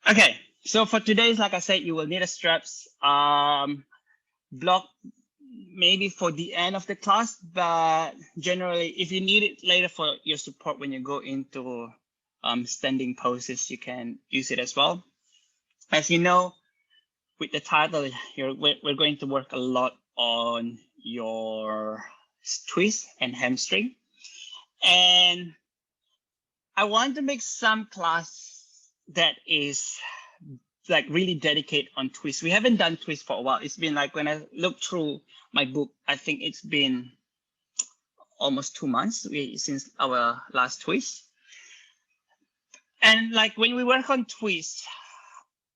Okay, so for today, like I said, you will need a straps block maybe for the end of the class, but generally, if you need it later for your support when you go into standing poses, you can use it as well. As you know, with the title, we're going to work a lot on your twist and hamstring. And I want to make some class that is like really dedicated on twist. We haven't done twist for a while. It's been like when I look through my book, I think it's been almost 2 months since our last twist. And like when we work on twist,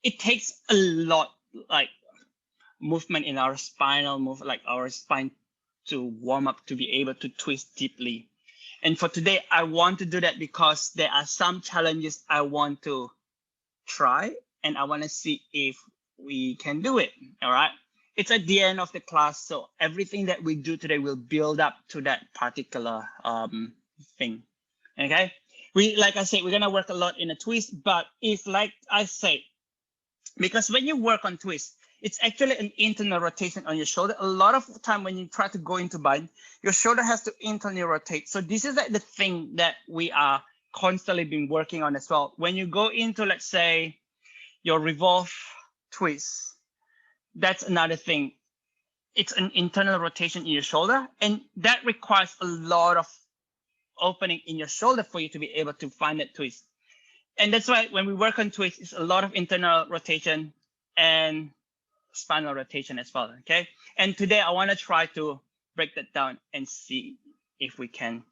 it takes a lot like movement in our spinal move, like our spine to warm up to be able to twist deeply. And for today, I want to do that because there are some challenges I want to try and I want to see if we can do it. All right. It's at the end of the class. So everything that we do today will build up to that particular thing. Okay. Like I said, we're going to work a lot in a twist, but if like I said, because when you work on twist, it's actually an internal rotation on your shoulder. A lot of the time when you try to go into bind, your shoulder has to internally rotate. So this is like the thing that we are constantly been working on as well. When you go into, let's say, your revolve twist, that's another thing. It's an internal rotation in your shoulder, and that requires a lot of opening in your shoulder for you to be able to find that twist. And that's why when we work on twist, it's a lot of internal rotation and spinal rotation as well. Okay. And today I want to try to break that down and see if we can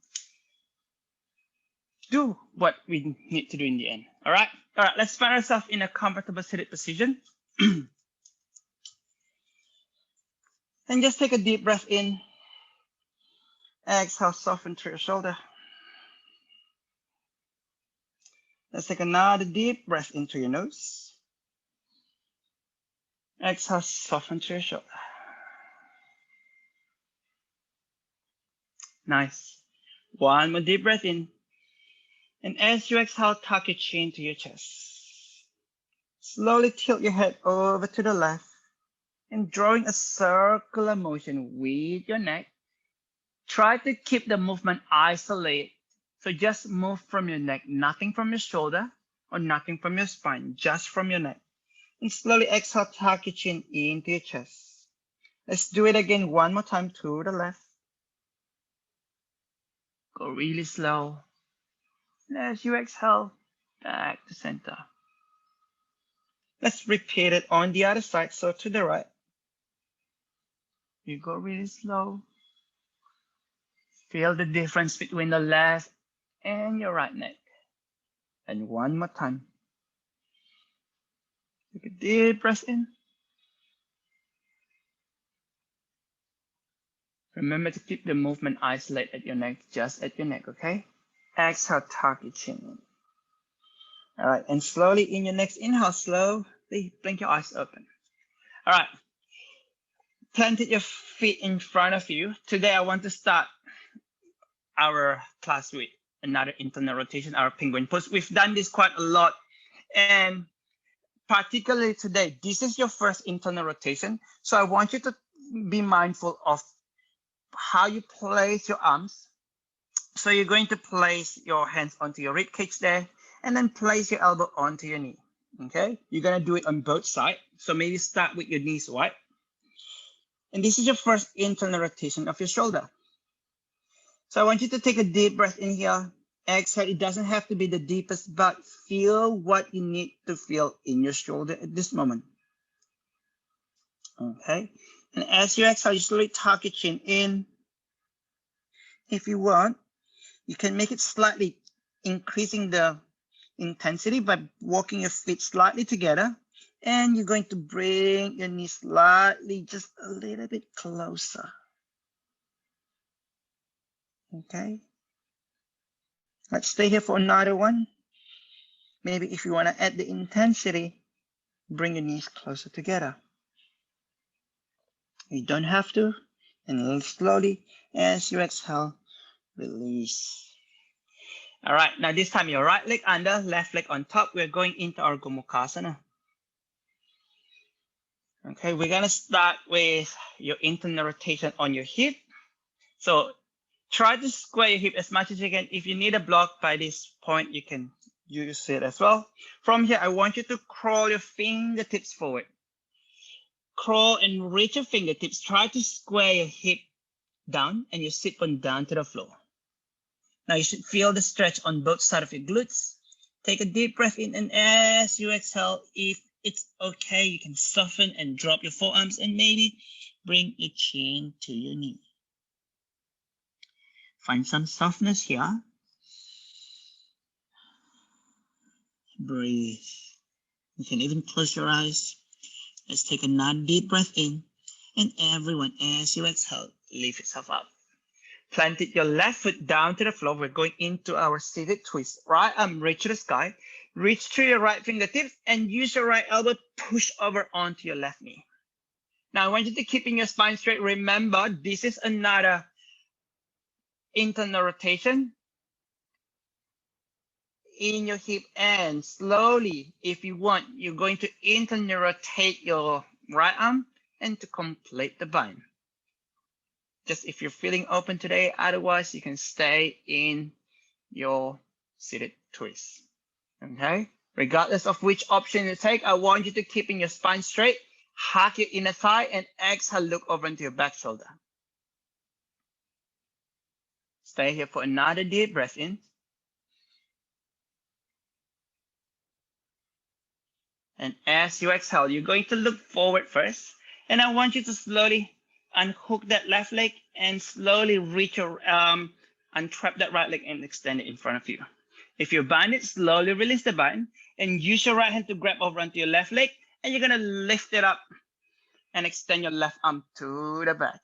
do what we need to do in the end. All right. All right. Let's find ourselves in a comfortable seated position. And just take a deep breath in. Exhale, soften through your shoulder. Let's take another deep breath into your nose. Exhale, soften through your shoulder. Nice. One more deep breath in. And as you exhale, tuck your chin to your chest. Slowly tilt your head over to the left and drawing a circular motion with your neck. Try to keep the movement isolated. So just move from your neck, nothing from your shoulder or nothing from your spine, just from your neck. And slowly exhale, tuck your chin into your chest. Let's do it again one more time to the left. Go really slow. And as you exhale, back to center. Let's repeat it on the other side, so to the right. You go really slow. Feel the difference between the left and your right neck. And one more time. Take a deep breath in. Remember to keep the movement isolated at your neck, just at your neck, okay? Exhale, tuck your chin in. All right, and slowly in your next inhale, slowly blink your eyes open. All right, planted your feet in front of you. Today, I want to start our class with another internal rotation, our penguin pose. We've done this quite a lot, and particularly today, this is your first internal rotation. So I want you to be mindful of how you place your arms. So you're going to place your hands onto your rib cage there, and then place your elbow onto your knee. Okay, you're gonna do it on both sides. So maybe start with your knees wide. And this is your first internal rotation of your shoulder. So I want you to take a deep breath in here. Exhale. It doesn't have to be the deepest, but feel what you need to feel in your shoulder at this moment. Okay. And as you exhale, you slowly tuck your chin in. If you want, you can make it slightly increasing the intensity by walking your feet slightly together. And you're going to bring your knees slightly, just a little bit closer. Okay. Let's stay here for another one. Maybe if you want to add the intensity, bring your knees closer together. You don't have to. And slowly, as you exhale, release. All right, now this time your right leg under, left leg on top. We're going into our Gomukhasana. Okay, we're gonna start with your internal rotation on your hip. So try to square your hip as much as you can. If you need a block by this point, you can use it as well. From here, I want you to crawl your fingertips forward. Crawl and reach your fingertips. Try to square your hip down and your sit bone down to the floor. Now you should feel the stretch on both sides of your glutes. Take a deep breath in, and as you exhale, if it's okay, you can soften and drop your forearms and maybe bring your chin to your knee. Find some softness here. Breathe. You can even close your eyes. Let's take another deep breath in. And everyone, as you exhale, lift yourself up. Planted your left foot down to the floor. We're going into our seated twist. Right arm reach to the sky. Reach through your right fingertips and use your right elbow to push over onto your left knee. Now I want you to keep your spine straight. Remember, this is another internal rotation in your hip, and slowly, if you want, you're going to internally rotate your right arm and to complete the bind. Just if you're feeling open today, otherwise you can stay in your seated twist. Okay, regardless of which option you take, I want you to keep your spine straight, hug your inner thigh, and exhale, look over into your back shoulder. Stay here for another deep breath in. And as you exhale, you're going to look forward first. And I want you to slowly unhook that left leg and slowly reach your untrap that right leg and extend it in front of you. If you bind it, slowly release the bind and use your right hand to grab over onto your left leg, and you're gonna lift it up and extend your left arm to the back.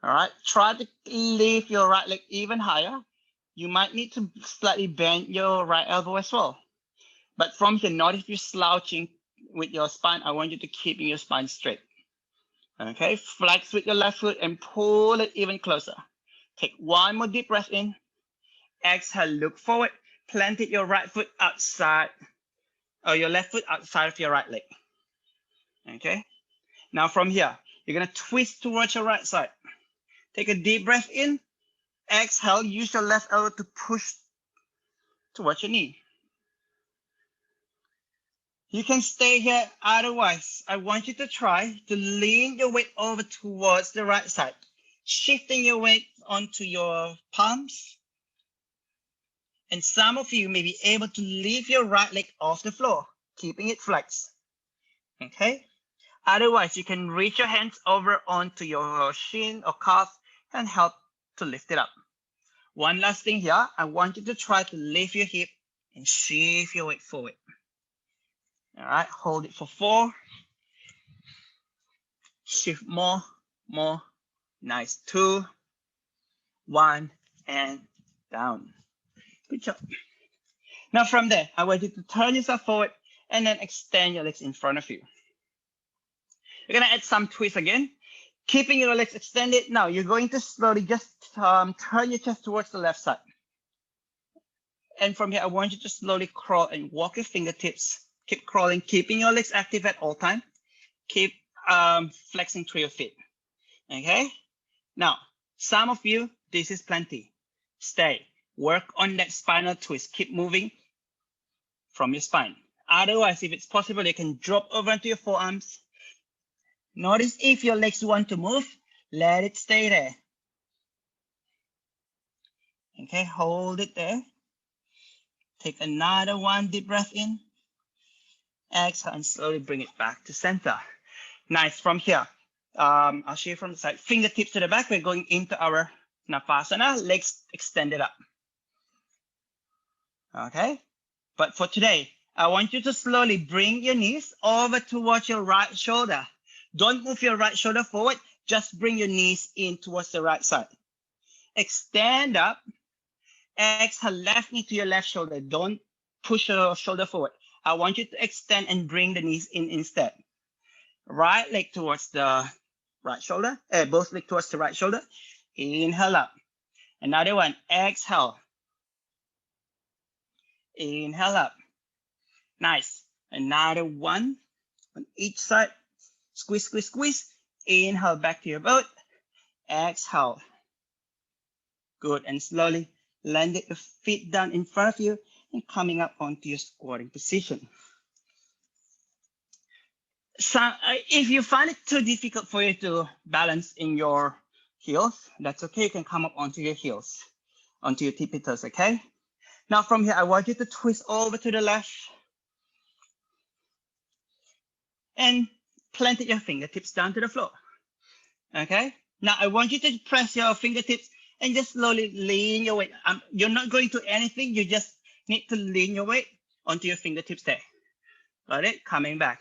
All right, try to lift your right leg even higher. You might need to slightly bend your right elbow as well. But from here, not if you're slouching with your spine, I want you to keep your spine straight. Okay, flex with your left foot and pull it even closer. Take one more deep breath in. Exhale, look forward. Planted your right foot outside, or your left foot outside of your right leg. Okay, now from here, you're gonna twist towards your right side. Take a deep breath in. Exhale, use your left elbow to push towards your knee. You can stay here, otherwise, I want you to try to lean your weight over towards the right side, shifting your weight onto your palms. And some of you may be able to lift your right leg off the floor, keeping it flexed. Okay? Otherwise, you can reach your hands over onto your shin or calf and help to lift it up. One last thing here, I want you to try to lift your hip and shift your weight forward. All right, hold it for 4. Shift more. Nice. 2, 1, and down. Good job. Now from there, I want you to turn yourself forward and then extend your legs in front of you. You're gonna add some twist again, keeping your legs extended. Now you're going to slowly just turn your chest towards the left side. And from here, I want you to slowly crawl and walk your fingertips. Keep crawling, keeping your legs active at all time. Keep flexing through your feet. Okay? Now, some of you, this is plenty. Stay. Work on that spinal twist. Keep moving from your spine. Otherwise, if it's possible, you can drop over into your forearms. Notice if your legs want to move, let it stay there. Okay, hold it there. Take another one deep breath in. Exhale and slowly bring it back to center. Nice. From here, I'll show you from the side. Fingertips to the back. We're going into our Navasana, legs extended up. Okay. But for today, I want you to slowly bring your knees over towards your right shoulder. Don't move your right shoulder forward. Just bring your knees in towards the right side. Extend up. Exhale, left knee to your left shoulder. Don't push your shoulder forward. I want you to extend and bring the knees in instead. Right leg towards the right shoulder. Both legs towards the right shoulder. Inhale up. Another one. Exhale. Inhale up. Nice. Another one on each side. Squeeze, squeeze, squeeze. Inhale back to your boat. Exhale. Good. And slowly land your feet down in front of you and coming up onto your squatting position. So if you find it too difficult for you to balance in your heels, that's okay. You can come up onto your heels, onto your tippy toes, okay? Now from here, I want you to twist over to the left and plant your fingertips down to the floor, okay? Now I want you to press your fingertips and just slowly lean your weight. You're not going to anything. You just need to lean your weight onto your fingertips there. Got it? Coming back.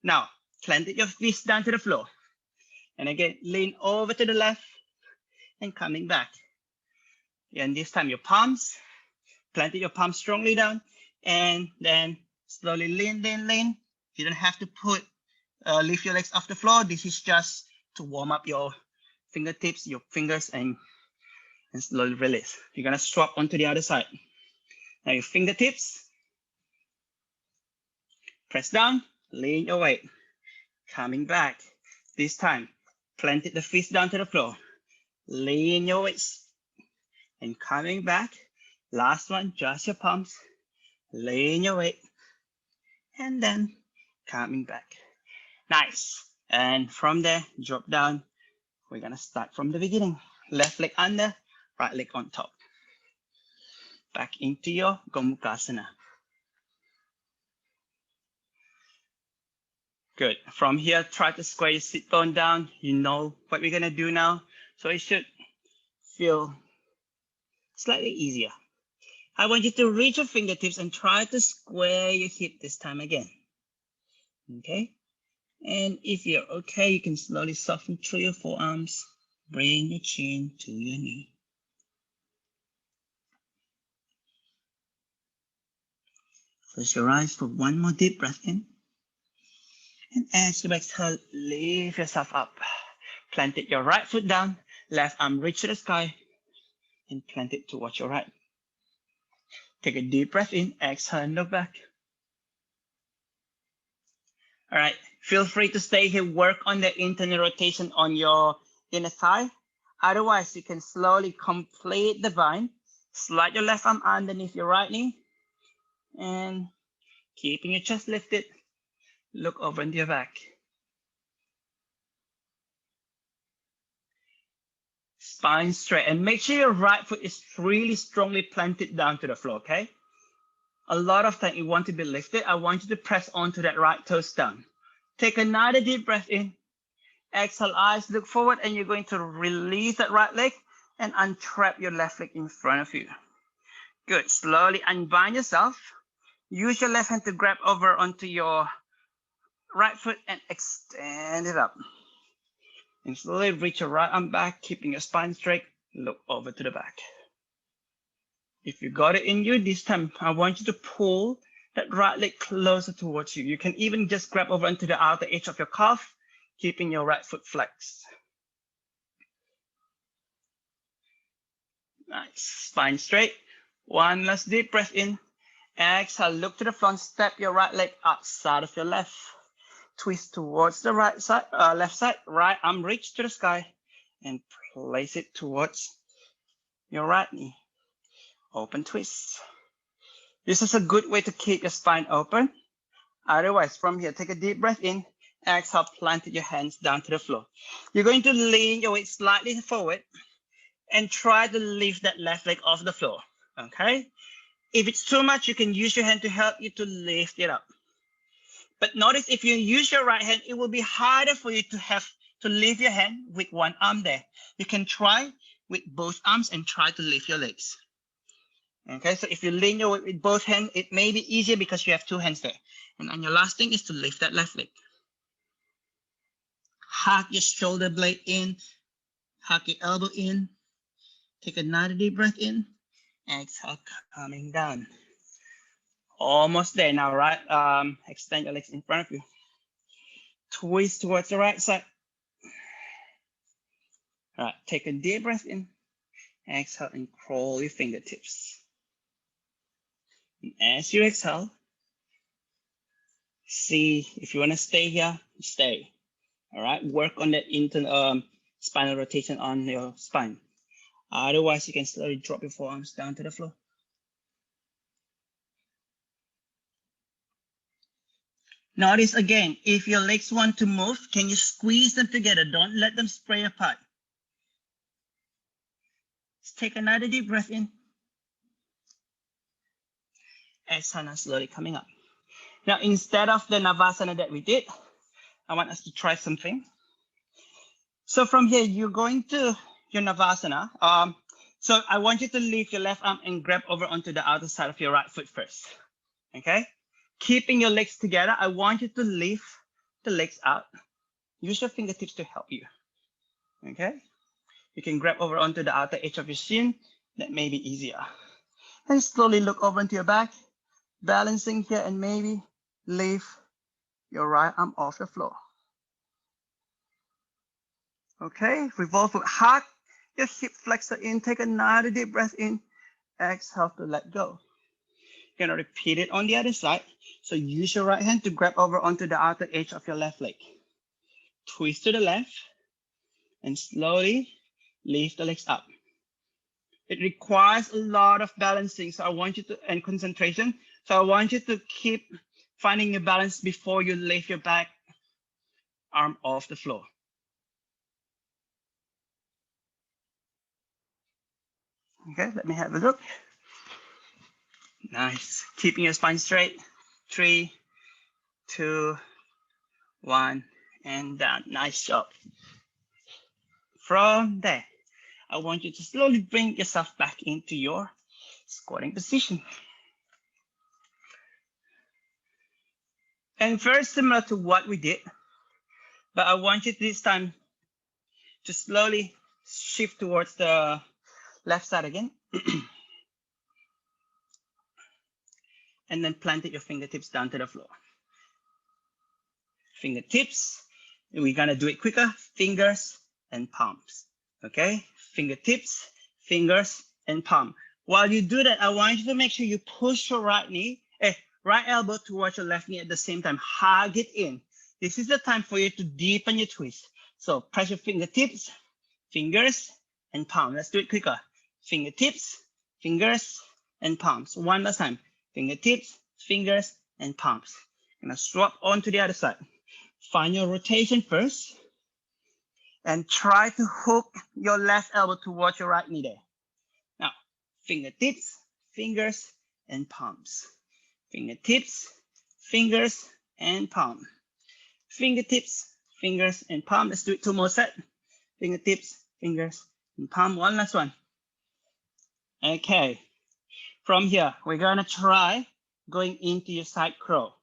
Now, plant your fists down to the floor. And again, lean over to the left and coming back. And this time your palms, plant your palms strongly down and then slowly lean, lean, lean. You don't have to lift your legs off the floor. This is just to warm up your fingertips, your fingers, and slowly release. You're gonna swap onto the other side. Now your fingertips, press down, lean your weight, coming back. This time, plant the fists down to the floor, lean your weight, and coming back. Last one, just your palms, lean your weight, and then coming back. Nice. And from there, drop down. We're gonna start from the beginning. Left leg under, right leg on top. Back into your Gomukhasana. Good. From here, try to square your sit bone down. You know what we're gonna do now. So it should feel slightly easier. I want you to reach your fingertips and try to square your hip this time again. Okay? And if you're okay, you can slowly soften through your forearms. Bring your chin to your knee. Close your eyes for one more deep breath in. And as you exhale, lift yourself up. Plant your right foot down, left arm reach to the sky, and plant it towards your right. Take a deep breath in, exhale and look back. All right, feel free to stay here, work on the internal rotation on your inner thigh. Otherwise, you can slowly complete the bind. Slide your left arm underneath your right knee, and keeping your chest lifted, look over into your back. Spine straight, and make sure your right foot is really strongly planted down to the floor, okay? A lot of time you want to be lifted. I want you to press onto that right toes down. Take another deep breath in. Exhale, eyes look forward, and you're going to release that right leg and untrap your left leg in front of you. Good. Slowly unbind yourself. Use your left hand to grab over onto your right foot and extend it up. And slowly reach your right arm back, keeping your spine straight. Look over to the back. If you got it in you this time, I want you to pull that right leg closer towards you. You can even just grab over into the outer edge of your calf, keeping your right foot flexed. Nice. Spine straight. One last deep breath in. Exhale, look to the front, step your right leg outside of your left. Twist towards the right side, left side, right arm reach to the sky and place it towards your right knee. Open twist. This is a good way to keep your spine open. Otherwise, from here, take a deep breath in. Exhale, plant your hands down to the floor. You're going to lean your weight slightly forward and try to lift that left leg off the floor, okay? If it's too much, you can use your hand to help you to lift it up. But notice if you use your right hand, it will be harder for you to have to lift your hand with one arm there. You can try with both arms and try to lift your legs. Okay, so if you lean your weight with both hands, it may be easier because you have two hands there. And then your last thing is to lift that left leg. Hug your shoulder blade in, hug your elbow in. Take another deep breath in. Exhale, coming down. Almost there now, right? Extend your legs in front of you. Twist towards the right side. All right, take a deep breath in. Exhale and crawl your fingertips. And as you exhale, see if you want to stay here, stay. All right, work on that internal spinal rotation on your spine. Otherwise, you can slowly drop your forearms down to the floor. Notice again, if your legs want to move, can you squeeze them together? Don't let them spray apart. Let's take another deep breath in. Exhale, now slowly coming up. Now, instead of the Navasana that we did, I want us to try something. So from here, you're going to your Navasana. So I want you to lift your left arm and grab over onto the outer side of your right foot first. Okay? Keeping your legs together, I want you to lift the legs out. Use your fingertips to help you. Okay? You can grab over onto the outer edge of your shin. That may be easier. And slowly look over into your back, balancing here, and maybe lift your right arm off the floor. Okay, revolve foot, hug your hip flexor in, take another deep breath in, exhale to let go. You're gonna repeat it on the other side. So use your right hand to grab over onto the outer edge of your left leg. Twist to the left and slowly lift the legs up. It requires a lot of balancing, so I want you to, and concentration. So I want you to keep finding your balance before you lift your back arm off the floor. Okay, let me have a look. Nice. Keeping your spine straight. 3, 2, 1, and down. Nice job. From there, I want you to slowly bring yourself back into your squatting position. And very similar to what we did, but I want you this time to slowly shift towards the left side again. And then planted your fingertips down to the floor. Fingertips, and we're gonna do it quicker, fingers and palms, okay? Fingertips, fingers, and palm. While you do that, I want you to make sure you push your right elbow towards your left knee at the same time, hug it in. This is the time for you to deepen your twist. So press your fingertips, fingers, and palm. Let's do it quicker. Fingertips, fingers, and palms. One last time. Fingertips, fingers, and palms. Gonna swap onto the other side. Find your rotation first. And try to hook your left elbow towards your right knee there. Now, fingertips, fingers, and palms. Fingertips, fingers, and palm. Fingertips, fingers, and palm. Let's do it 2 more sets. Fingertips, fingers, and palm. One last one. Okay. From here, we're gonna try going into your side crow.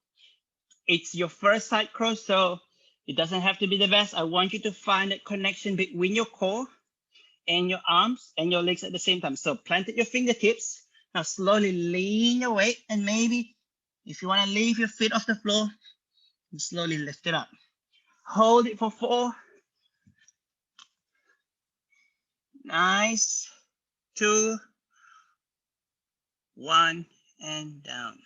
It's your first side crow, so it doesn't have to be the best. I want you to find that connection between your core and your arms and your legs at the same time. So planted your fingertips. Now slowly lean your weight, and maybe if you wanna leave your feet off the floor, slowly lift it up. Hold it for 4. Nice. 2, 1, and down.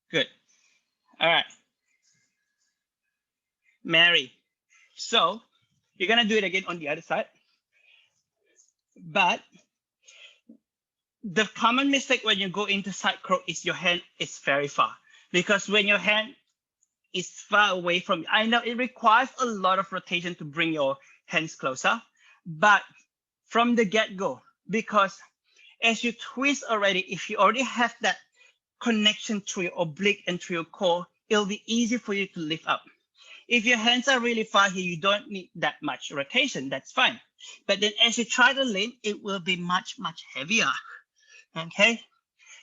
Good. All right. Mary. So you're gonna do it again on the other side. But the common mistake when you go into side crow is your hand is very far. Because when your hand is far away from, I know it requires a lot of rotation to bring your hands closer, but from the get-go, because as you twist already, if you already have that connection through your oblique and through your core, it'll be easy for you to lift up. If your hands are really far here, you don't need that much rotation, that's fine. But then as you try to lean, it will be much, much heavier, okay?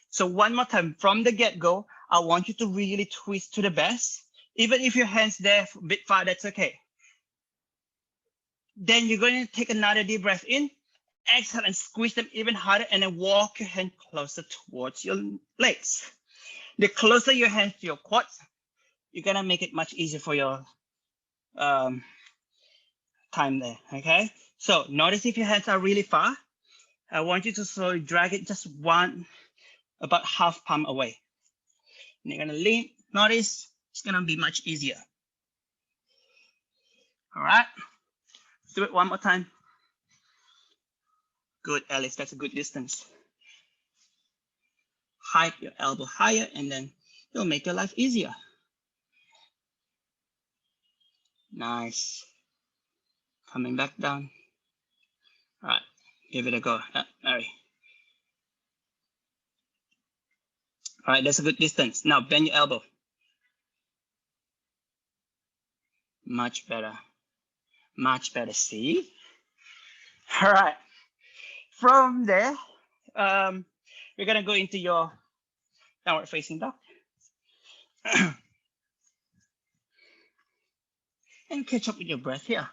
So one more time, from the get-go, I want you to really twist to the best. Even if your hand's there a bit far, that's okay. Then you're going to take another deep breath in, exhale and squeeze them even harder, and then walk your hand closer towards your legs. The closer your hands to your quads, you're gonna make it much easier for your time there, okay? So notice if your hands are really far, I want you to slowly drag it just about half palm away. And you're gonna lean, notice it's gonna be much easier. All right, do it one more time. Good, Alice, that's a good distance. Hike your elbow higher and then it'll make your life easier. Nice. Coming back down. All right, give it a go, Mary. All right, that's a good distance. Now bend your elbow. Much better. Much better, see? All right, from there, we're gonna go into your downward facing dog. And catch up with your breath here,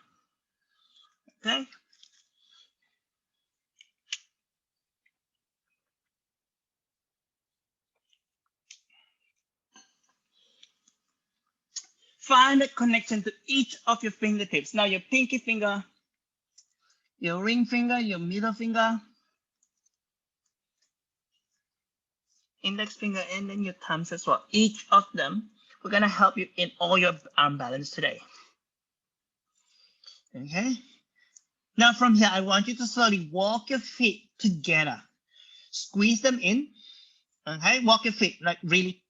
okay? Find a connection to each of your fingertips. Now your pinky finger, your ring finger, your middle finger, index finger, and then your thumbs as well. Each of them, we're gonna help you in all your arm balance today. Okay? Now from here, I want you to slowly walk your feet together. Squeeze them in, okay? Walk your feet, like really,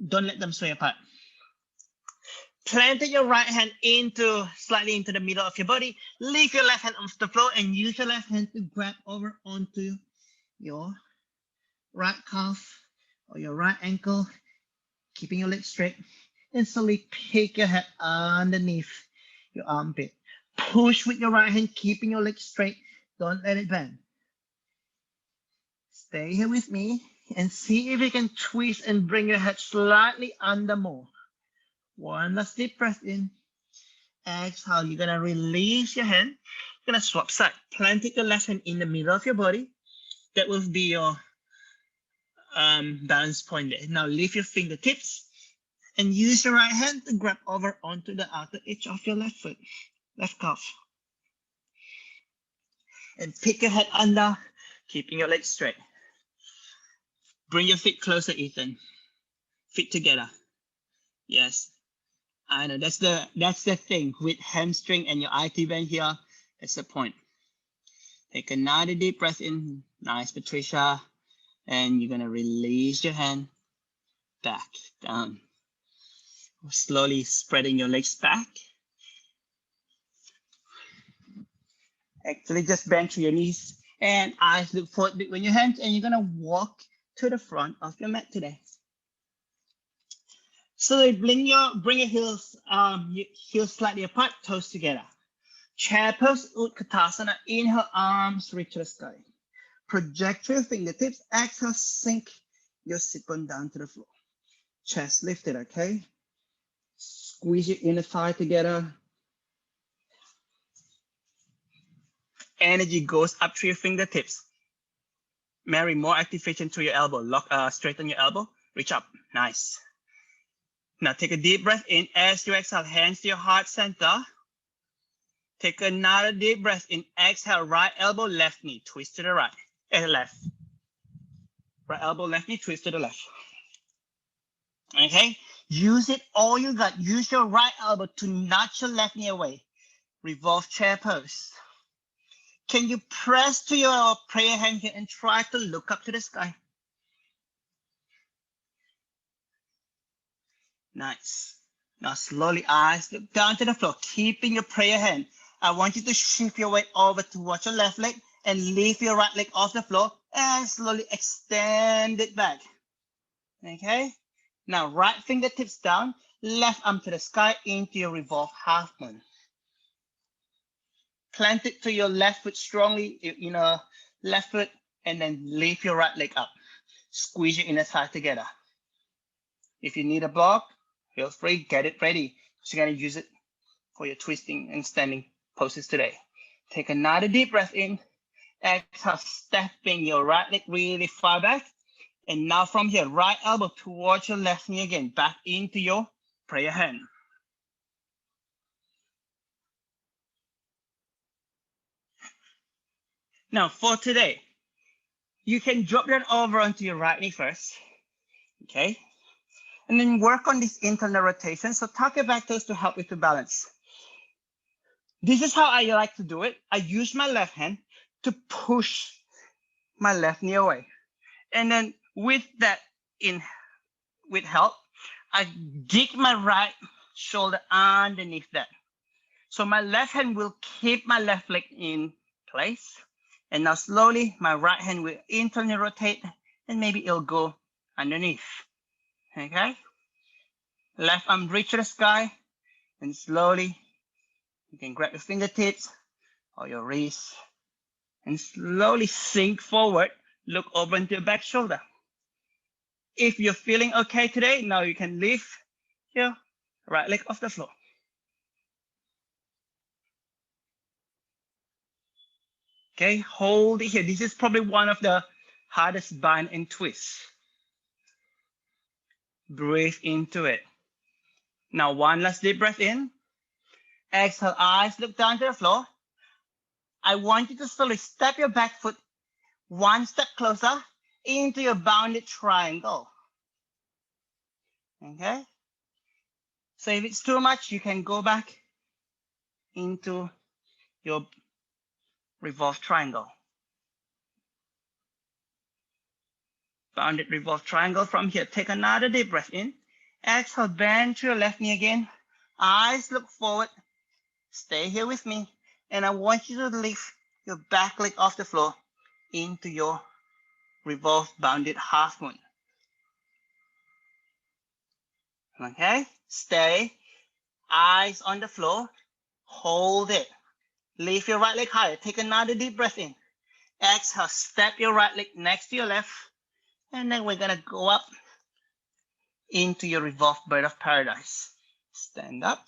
don't let them sway apart. Planted your right hand slightly into the middle of your body. Lift your left hand off the floor and use your left hand to grab over onto your right calf or your right ankle, keeping your legs straight. And slowly pick your head underneath your armpit. Push with your right hand, keeping your legs straight. Don't let it bend. Stay here with me and see if you can twist and bring your head slightly under more. One last deep breath in. Exhale, you're gonna release your hand. You're gonna swap side. Planted your left hand in the middle of your body. That will be your balance point there. Now lift your fingertips and use your right hand to grab over onto the outer edge of your left foot, left calf. And pick your head under, keeping your legs straight. Bring your feet closer, Ethan. Feet together. Yes. I know that's the thing with hamstring and your IT band here. That's the point. Take another deep breath in. Nice, Patricia. And you're gonna release your hand back down. Slowly spreading your legs back. Actually, just bend through your knees and eyes look forward between your hands, and you're gonna walk to the front of your mat today. So bring your heels slightly apart, toes together. Chair pose, Utkatasana. Inhale, arms reach to the sky. Project your fingertips. Exhale, sink your sit bone down to the floor. Chest lifted, okay? Squeeze your inner thigh together. Energy goes up through your fingertips. Mary, more activation through your elbow. Lock, straighten your elbow. Reach up. Nice. Now take a deep breath in. As you exhale, hands to your heart center. Take another deep breath in. Exhale, right elbow, left knee. Twist to the right. Left. Right elbow, left knee. Twist to the left. Okay? Use it all you got. Use your right elbow to nudge your left knee away. Revolve chair pose. Can you press to your prayer hand here and try to look up to the sky? Nice. Now slowly eyes look down to the floor, keeping your prayer hand. I want you to shift your weight over towards your left leg and lift your right leg off the floor and slowly extend it back. Okay? Now right fingertips down, left arm to the sky into your revolve half moon. Plant it to your left foot strongly, left foot, and then lift your right leg up. Squeeze your inner thigh together. If you need a block, feel free, get it ready. So you're gonna use it for your twisting and standing poses today. Take another deep breath in. Exhale, stepping your right leg really far back. And now from here, right elbow towards your left knee again, back into your prayer hand. Now for today, you can drop that over onto your right knee first, okay? And then work on this internal rotation. So tuck your back toes to help with the balance. This is how I like to do it. I use my left hand to push my left knee away. And then with that with help, I dig my right shoulder underneath that. So my left hand will keep my left leg in place. And now slowly my right hand will internally rotate and maybe it'll go underneath. Okay? Left arm reach to the sky and slowly you can grab your fingertips or your wrist and slowly sink forward. Look over into your back shoulder. If you're feeling okay today, now you can lift your right leg off the floor. Okay, hold it here. This is probably one of the hardest bind and twists. Breathe into it. Now one last deep breath in. Exhale, eyes look down to the floor. I want you to slowly step your back foot one step closer into your bounded triangle. Okay? So if it's too much, you can go back into your revolved triangle. Bounded revolved triangle from here. Take another deep breath in. Exhale, bend to your left knee again. Eyes look forward. Stay here with me. And I want you to lift your back leg off the floor into your revolved bounded half moon. Okay? Stay. Eyes on the floor. Hold it. Lift your right leg higher. Take another deep breath in. Exhale, step your right leg next to your left. And then we're gonna go up into your revolved bird of paradise. Stand up.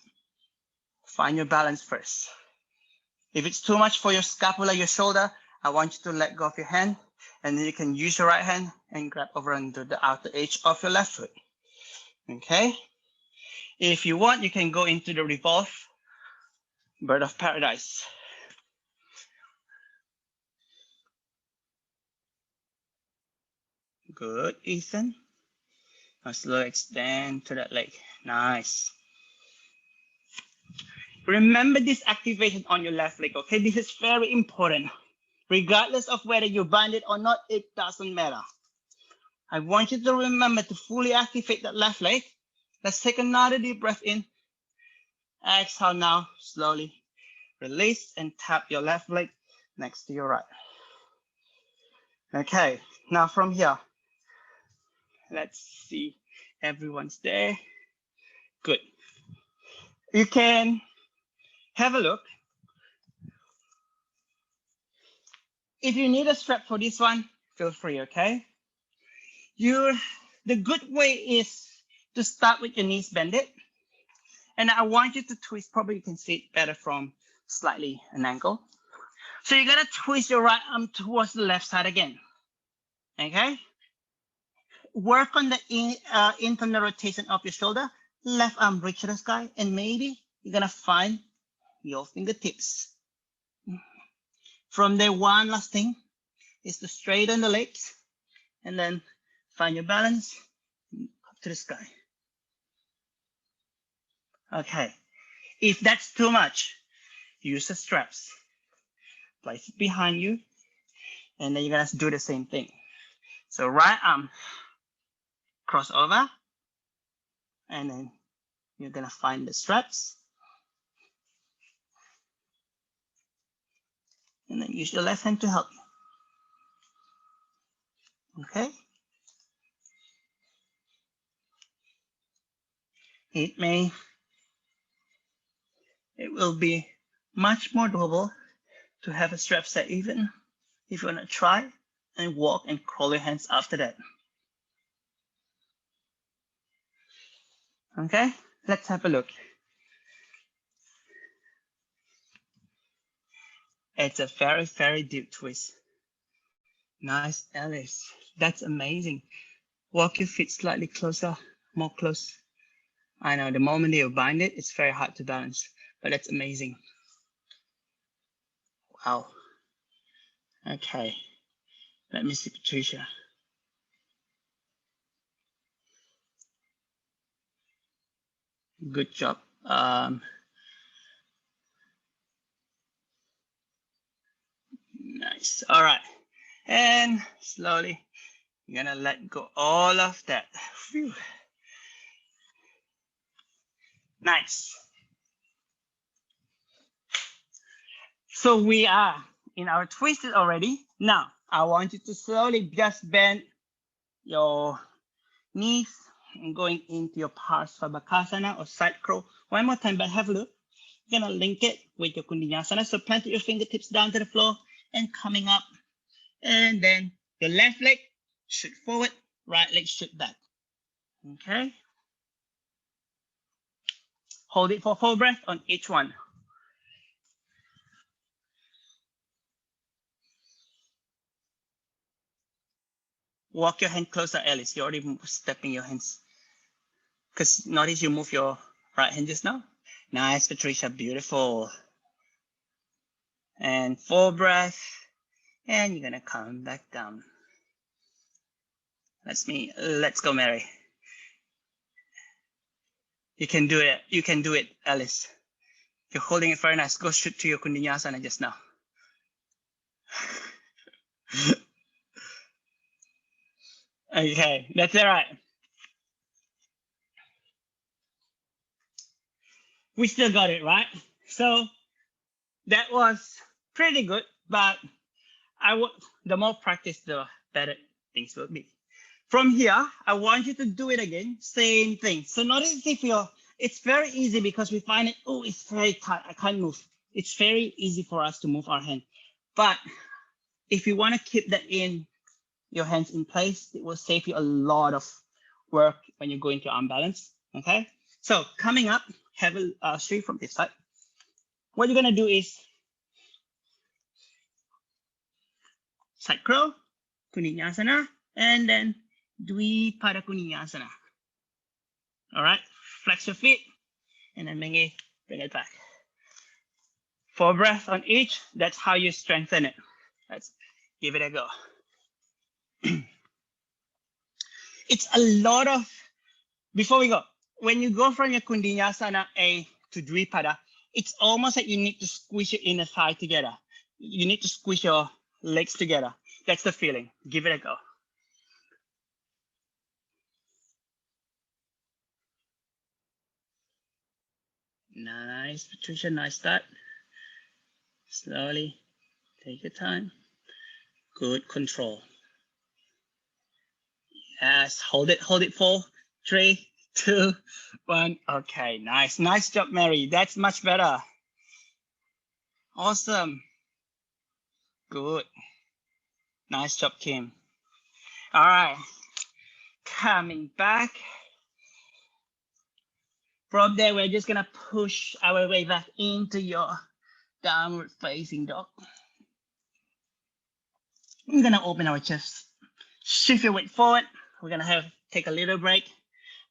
Find your balance first. If it's too much for your scapula, your shoulder, I want you to let go of your hand. And then you can use your right hand and grab over under the outer edge of your left foot. Okay? If you want, you can go into the revolved bird of paradise. Good, Ethan. Now slowly extend to that leg. Nice. Remember this activation on your left leg, okay? This is very important. Regardless of whether you bind it or not, it doesn't matter. I want you to remember to fully activate that left leg. Let's take another deep breath in. Exhale now, slowly release and tap your left leg next to your right. Okay, now from here, let's see, everyone's there. Good. You can have a look. If you need a strap for this one, feel free, okay? The good way is to start with your knees bended. And I want you to twist, probably you can see it better from slightly an angle. So you're gonna twist your right arm towards the left side again, okay? Work on the internal rotation of your shoulder, left arm reach to the sky, and maybe you're gonna find your fingertips. From there, one last thing is to straighten the legs and then find your balance up to the sky. Okay, if that's too much, use the straps. Place it behind you, and then you're gonna do the same thing. So right arm, cross over, and then you're gonna find the straps. And then use your left hand to help you. Okay? It will be much more doable to have a strap set even if you want to try and walk and crawl your hands after that. Okay, let's have a look. It's a very, very deep twist. Nice, Alice. That's amazing. Walk your feet slightly closer, more close. I know the moment you bind it, it's very hard to balance, but that's amazing. Wow. Okay, let me see, Patricia. Good job. Nice. All right. And slowly, you're gonna let go all of that. Phew. Nice. So we are in our twisted already. Now, I want you to slowly just bend your knees and going into your Parsvabhakasana or side crow. One more time, but have a look. You're gonna link it with your Kundinyasana. So plant your fingertips down to the floor and coming up. And then your left leg shoot forward, right leg shoot back. Okay. Hold it for full breath on each one. Walk your hand closer, Alice. You're already stepping your hands. Because notice you move your right hand just now. Nice, Patricia. Beautiful. And full breath. And you're gonna come back down. Let's go, Mary. You can do it. You can do it, Alice. You're holding it very nice. Go straight to your Kundinyasana just now. Okay, that's all right. We still got it, right? So that was pretty good, but the more practice, the better things will be. From here, I want you to do it again, same thing. So notice if it's very easy because we find it, oh, it's very tight, I can't move. It's very easy for us to move our hand. But if you want to keep that in your hands in place, it will save you a lot of work when you go into arm balance, okay? So coming up, have a straight from this side. What you're gonna do is side crow, Kundinyasana, and then Dvipada Kundinyasana. All right, flex your feet, and then bring it back. 4 breaths on each. That's how you strengthen it. Let's give it a go. It's a lot of, before we go, when you go from your Kundinyasana A to Dvipada, it's almost like you need to squish your inner thigh together. You need to squish your legs together. That's the feeling. Give it a go. Nice, Patricia, nice start. Slowly, take your time. Good control. Yes, hold it for 3, 2, 1. Okay, nice job, Mary. That's much better. Awesome. Good. Nice job, Kim. All right, coming back. From there, we're just gonna push our way back into your downward facing dog. We're gonna open our chest. Shift your weight forward. We're gonna take a little break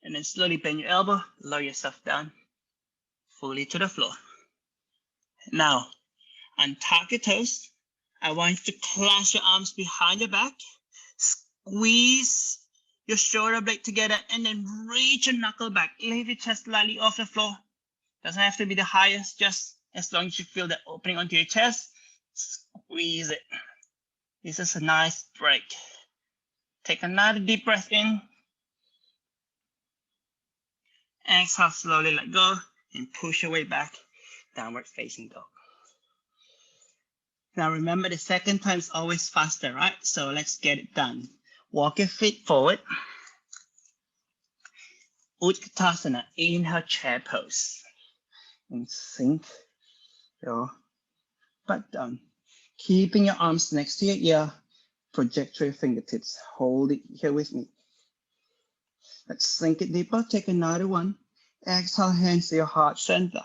and then slowly bend your elbow, lower yourself down fully to the floor. Now, untuck your toes. I want you to clasp your arms behind your back, squeeze your shoulder blade together, and then reach your knuckle back. Leave your chest slightly off the floor. Doesn't have to be the highest, just as long as you feel that opening onto your chest, squeeze it. This is a nice break. Take another deep breath in. Exhale, slowly let go and push your way back, downward facing dog. Now remember, the second time is always faster, right? So let's get it done. Walk your feet forward. Utkatasana, inhale, chair pose. And sink your butt down. Keeping your arms next to your ear, project your fingertips. Hold it here with me. Let's sink it deeper, take another one. Exhale, hands to your heart center.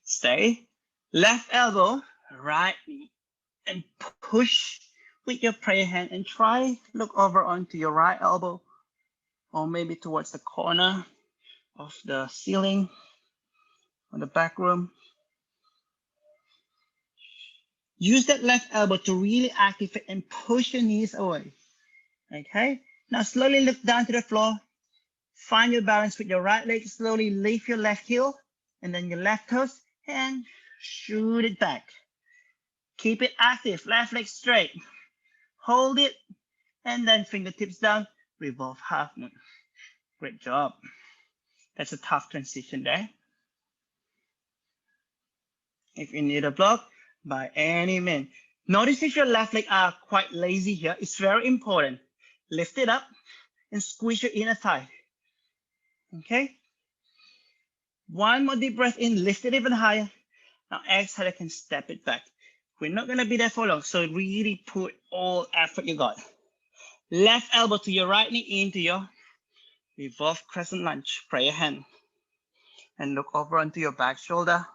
Stay. Left elbow, right knee, and push with your prayer hand and try look over onto your right elbow or maybe towards the corner of the ceiling or the back room. Use that left elbow to really activate and push your knees away. Okay, now slowly look down to the floor. Find your balance with your right leg. Slowly lift your left heel and then your left toes and shoot it back. Keep it active, left leg straight. Hold it and then fingertips down, revolve half moon. Great job. That's a tough transition there. If you need a block, by any means. Notice if your left leg are quite lazy here, it's very important. Lift it up and squeeze your inner thigh. Okay? One more deep breath in, lift it even higher. Now exhale, I can step it back. We're not gonna be there for long, so really put all effort you got. Left elbow to your right knee into your revolve crescent lunge. Prayer hand. And look over onto your back shoulder,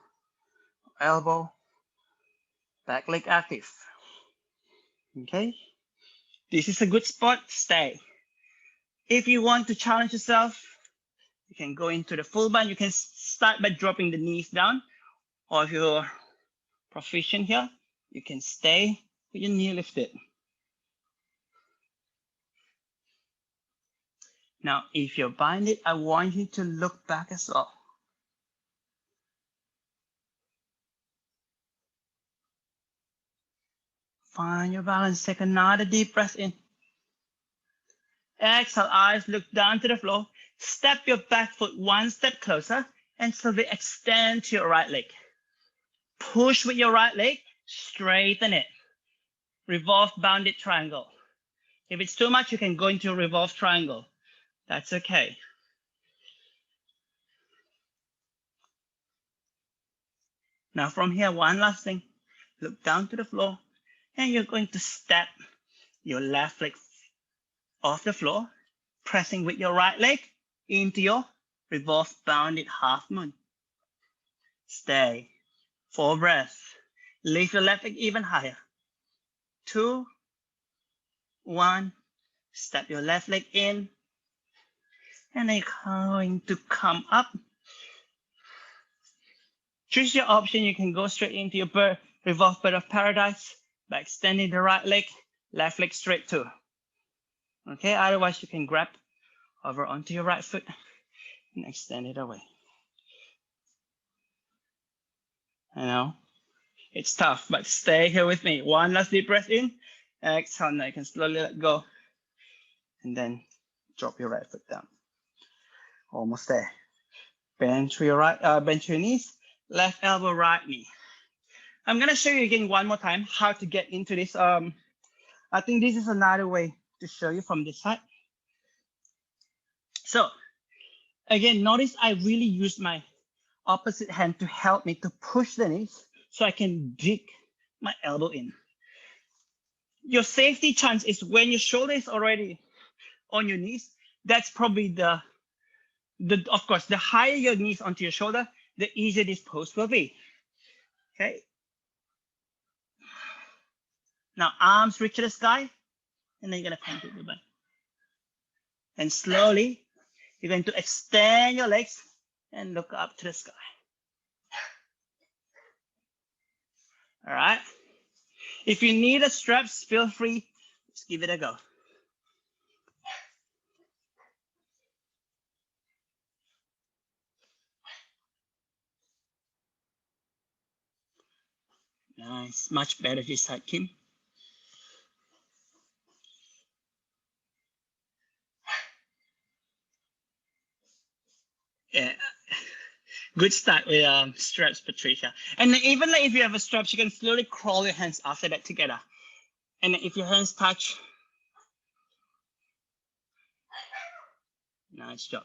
elbow, back leg active. Okay? This is a good spot, stay. If you want to challenge yourself, you can go into the full band. You can start by dropping the knees down, or if you're proficient here, you can stay with your knee lifted. Now, if you're binded, I want you to look back as well. Find your balance, take another deep breath in. Exhale, eyes look down to the floor. Step your back foot one step closer and slowly extend to your right leg. Push with your right leg, straighten it. Revolve bounded triangle. If it's too much, you can go into a revolve triangle. That's okay. Now from here, one last thing. Look down to the floor and you're going to step your left leg off the floor, pressing with your right leg into your revolve bounded half moon. Stay. 4 breaths. Lift your left leg even higher. 2, 1. Step your left leg in. And then you're going to come up. Choose your option. You can go straight into your revolve bird of paradise by extending the right leg, left leg straight too. Okay, otherwise you can grab over onto your right foot and extend it away. I know it's tough, but stay here with me. One last deep breath in. Exhale, now you can slowly let go. And then drop your right foot down. Almost there. Bend to your right, bend to your knees. Left elbow, right knee. I'm gonna show you again one more time how to get into this. I think this is another way to show you from this side. So again, notice I really use my opposite hand to help me to push the knees so I can dig my elbow in. Your safety chance is when your shoulder is already on your knees. That's probably of course, the higher your knees onto your shoulder, the easier this pose will be. Okay. Now arms reach to the sky, and then you're gonna come to the back. And slowly, you're going to extend your legs and look up to the sky. All right. If you need a straps, feel free. Just give it a go. Nice, much better this side, Kim. Yeah, good start with straps, Patricia. And then even like if you have a straps, you can slowly crawl your hands after that together. And if your hands touch, nice job.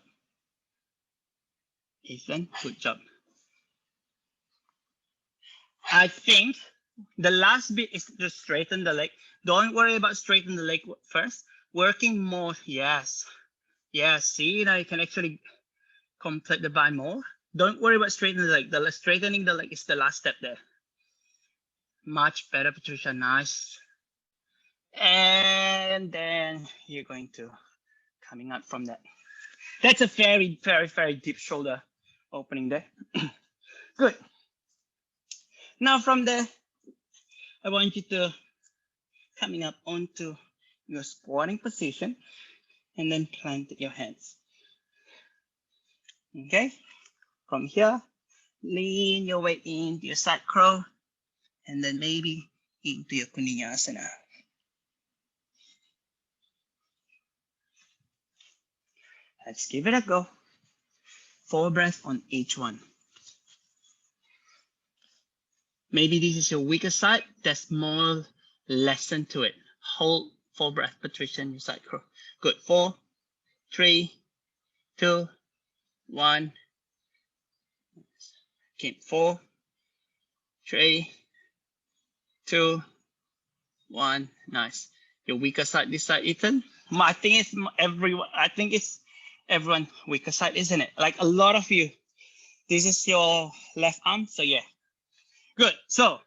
Ethan, good job. I think the last bit is to straighten the leg. Don't worry about straightening the leg first. Working more, yes. Yes, see, now you can actually complete the bind more. Don't worry about straightening the leg. The straightening the leg is the last step there. Much better, Patricia, nice. And then you're going to coming out from that. That's a very, very, very deep shoulder opening there. Good. Now from there, I want you to coming up onto your squatting position and then plant your hands. Okay, from here, lean your weight into your side crow and then maybe into your Kundinyasana. Let's give it a go. 4 breaths on each one. Maybe this is your weaker side. There's more lesson to it. Hold 4 breaths, Patricia, in your side crow. Good. 4, 3, 2, 1. Okay, 4, 3, 2, 1. Nice. Your weaker side, this side, Ethan. I think it's everyone. I think it's everyone weaker side, isn't it? Like a lot of you. This is your left arm. So yeah. Good. So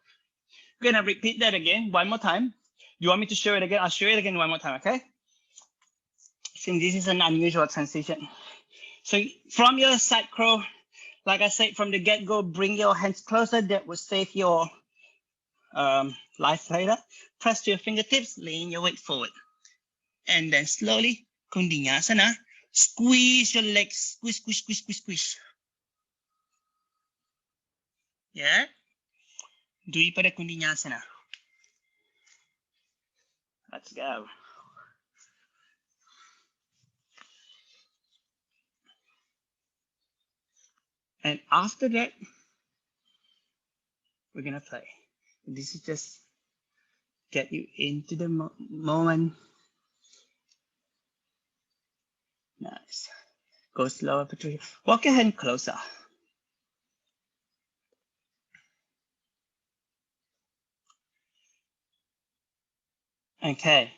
we're gonna repeat that again one more time. You want me to show it again? I'll show it again one more time, okay? Since this is an unusual transition. So from your side crow, like I said from the get-go, bring your hands closer. That will save your life later. Press to your fingertips, lean your weight forward. And then slowly, Kundinyasana. Squeeze your legs, squeeze, squeeze, squeeze, squeeze, squeeze. Yeah? Dvipada Kundinyasana. Let's go. And after that, we're gonna play. This is just get you into the moment. Nice. Go slower, Patricia. Walk your hand closer. Okay.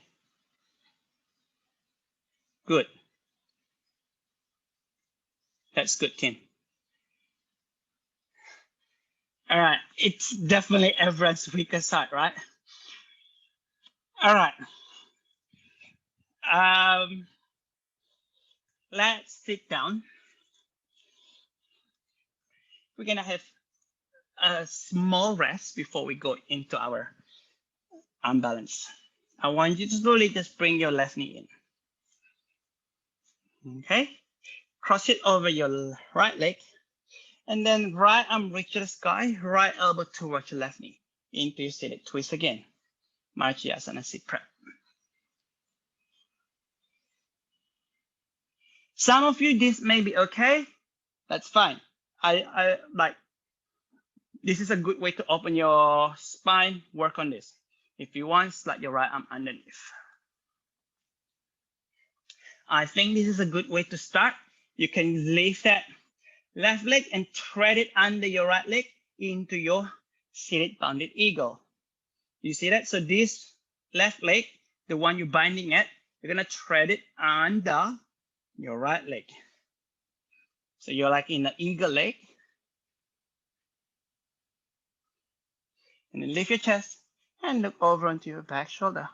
Good. That's good, Kim. All right. It's definitely everyone's weaker side, right? All right. Let's sit down. We're gonna have a small rest before we go into our arm balance. I want you to slowly just bring your left knee in. Okay. Cross it over your right leg. And then right arm reach to the sky, right elbow towards your left knee. Into your seated twist again. Marchasana sit prep. Some of you, this may be okay. That's fine. I like, this is a good way to open your spine. Work on this. If you want, slide your right arm underneath. I think this is a good way to start. You can lift that left leg and thread it under your right leg into your seated bounded eagle. You see that? So this left leg, the one you're binding at, you're gonna thread it under your right leg. So you're like in the eagle leg. And then lift your chest and look over onto your back shoulder.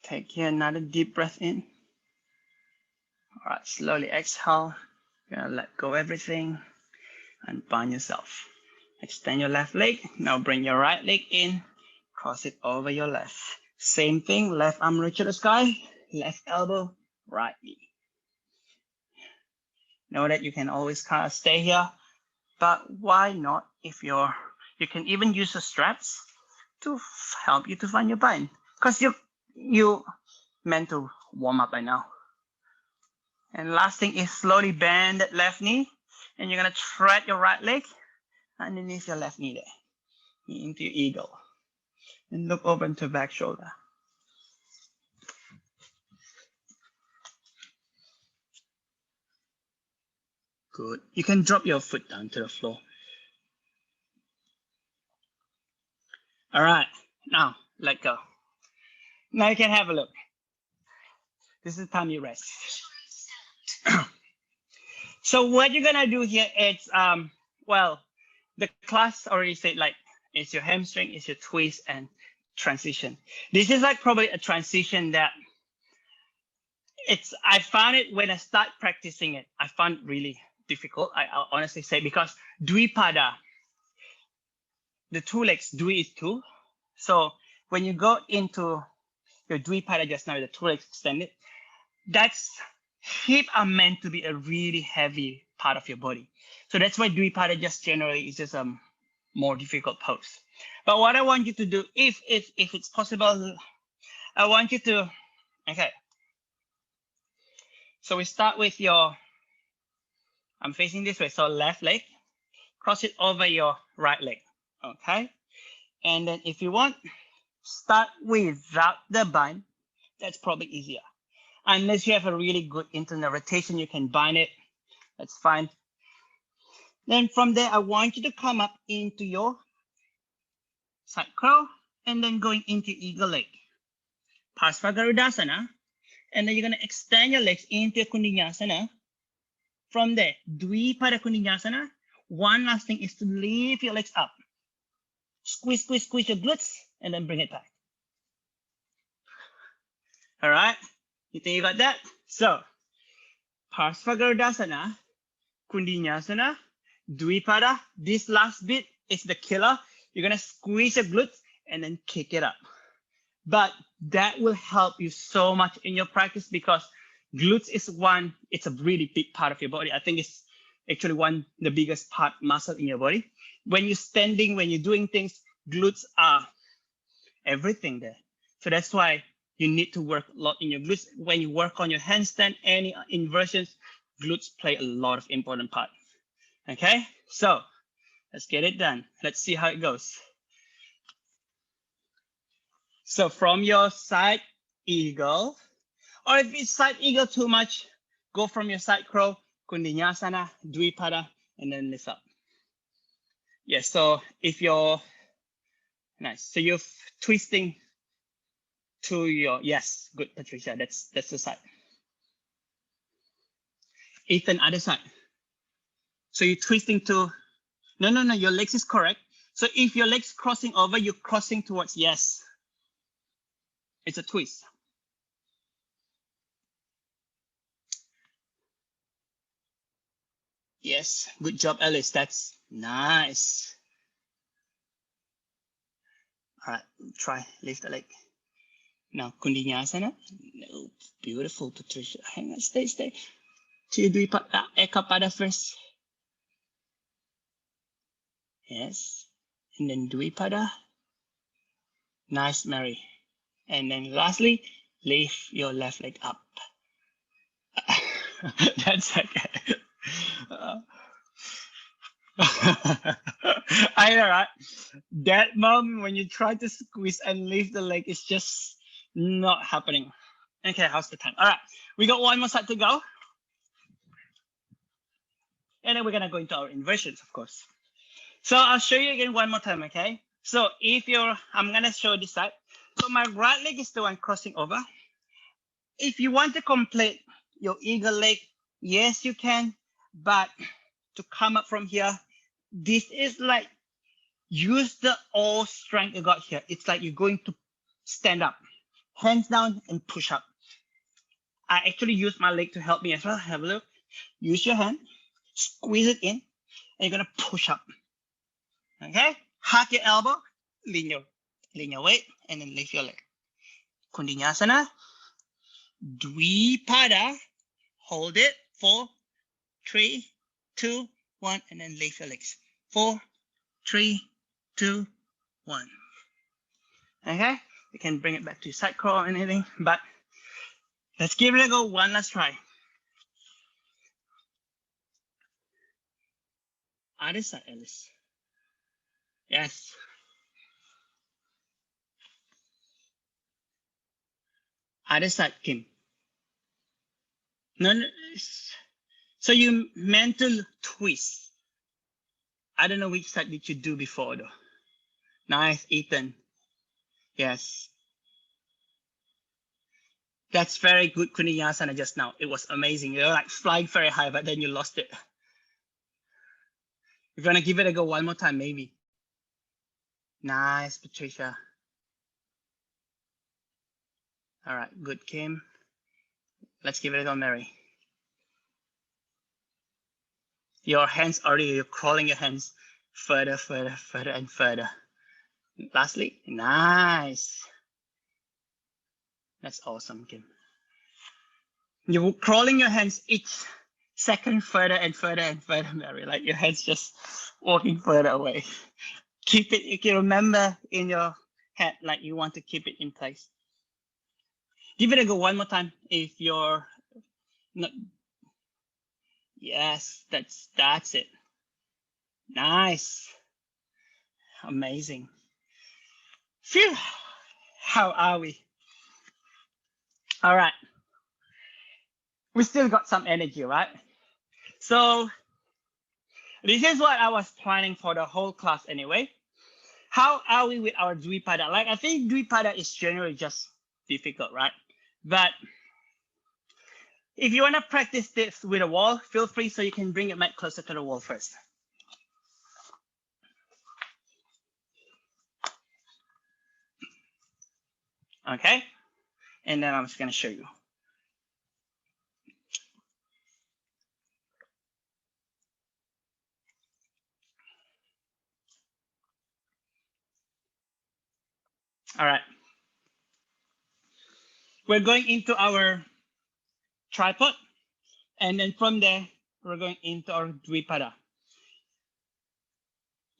Take here another deep breath in. All right, slowly exhale. You're gonna let go of everything and bind yourself. Extend your left leg. Now bring your right leg in. Cross it over your left. Same thing, left arm reach to the sky, left elbow, right knee. Know that you can always kind of stay here, but why not if you can even use the straps to help you to find your bind, because you meant to warm up by now. And last thing is slowly bend that left knee, and you're gonna thread your right leg underneath your left knee there, into your eagle, and look over into back shoulder. Good. You can drop your foot down to the floor. All right, now let go. Now you can have a look. This is the time you rest. So what you're gonna do here is, well, the class already said like it's your hamstring, it's your twist and transition. This is like probably a transition that I found it when I start practicing it. I found it really difficult, I'll honestly say, because Dvipada, the two legs, Dvi is two. So when you go into your Dvipada just now, the two legs extended, that's hip are meant to be a really heavy part of your body. So that's why Dvipada just generally is just a more difficult pose. But what I want you to do, if it's possible, I want you to, okay. So we start with your, I'm facing this way, so left leg, cross it over your right leg, okay? And then if you want, start without the bind. That's probably easier. Unless you have a really good internal rotation, you can bind it. That's fine. Then from there, I want you to come up into your side crow and then going into eagle leg. Parsvagarudasana. And then you're going to extend your legs into Kundinyasana. From there, Dvipada Kundinyasana. One last thing is to lift your legs up. Squeeze, squeeze, squeeze your glutes and then bring it back. All right. You think you got that? So, Parsvagarudasana, Kundinyasana, Dvipada. This last bit is the killer. You're going to squeeze your glutes and then kick it up. But that will help you so much in your practice because glutes is it's a really big part of your body. I think it's actually the biggest muscle in your body. When you're standing, when you're doing things, glutes are everything there. So that's why you need to work a lot in your glutes. When you work on your handstand, any inversions, glutes play a lot of important part. Okay, so let's get it done. Let's see how it goes. So from your side eagle, or if it's side eagle too much, go from your side crow, Kundinyasana, Dvipada, and then lift up. Yes, so if you're, nice. So you're twisting to your, yes, good, Patricia, that's the side. Ethan, other side. So you're twisting to, no, your legs is correct. So if your legs crossing over, you're crossing towards, yes. It's a twist. Yes, good job, Alice. That's nice. All right, try lift the leg. Now, Kundinyasana. No, beautiful, Patricia. Hang on, stay. Dvipada, Ekapada first. Yes, and then Dvipada. Nice, Mary. And then lastly, lift your left leg up. That's okay. I know, right? That moment when you try to squeeze and lift the leg is just not happening. Okay, how's the time? All right, we got one more side to go. And then we're gonna go into our inversions, of course. So I'll show you again one more time, okay? So if I'm gonna show this side. So my right leg is the one crossing over. If you want to complete your eagle leg, yes, you can, but to come up from here, this is like, use the all strength you got here. It's like you're going to stand up, hands down and push up. I actually use my leg to help me as well. Have a look. Use your hand, squeeze it in, and you're gonna push up. Okay? Hug your elbow, lean your weight, and then lift your leg. Kundinyasana, Dvipada, hold it, 4, 3, 2, 1, and then lift your legs. 4, 3, 2, 1. Okay? You can bring it back to your side crow or anything, but let's give it a go. One last try. Other side, Alice. Yes. Other side, Kim. No. So you meant to twist. I don't know which side did you do before though. Nice, Ethan. Yes. That's very good Kundinyasana just now. It was amazing. You're like flying very high, but then you lost it. You're gonna give it a go one more time, maybe. Nice, Patricia. All right, good, Kim. Let's give it a go, Mary. Your hands already, you're crawling your hands further, further, further, and further. Lastly, nice. That's awesome, Kim. You're crawling your hands each second further and further and further, Mary. Like your hands just walking further away. Keep it, you can remember in your head, like you want to keep it in place. Give it a go one more time if you're not. Yes, that's it. Nice. Amazing. Phew. How are we? All right. We still got some energy, right? So this is what I was planning for the whole class anyway. How are we with our Dvipada? Like, I think Dvipada is generally just difficult, right? But if you want to practice this with a wall, feel free, so you can bring your mat closer to the wall first. Okay, and then I'm just going to show you. All right. We're going into our tripod, and then from there, we're going into our Dvipada.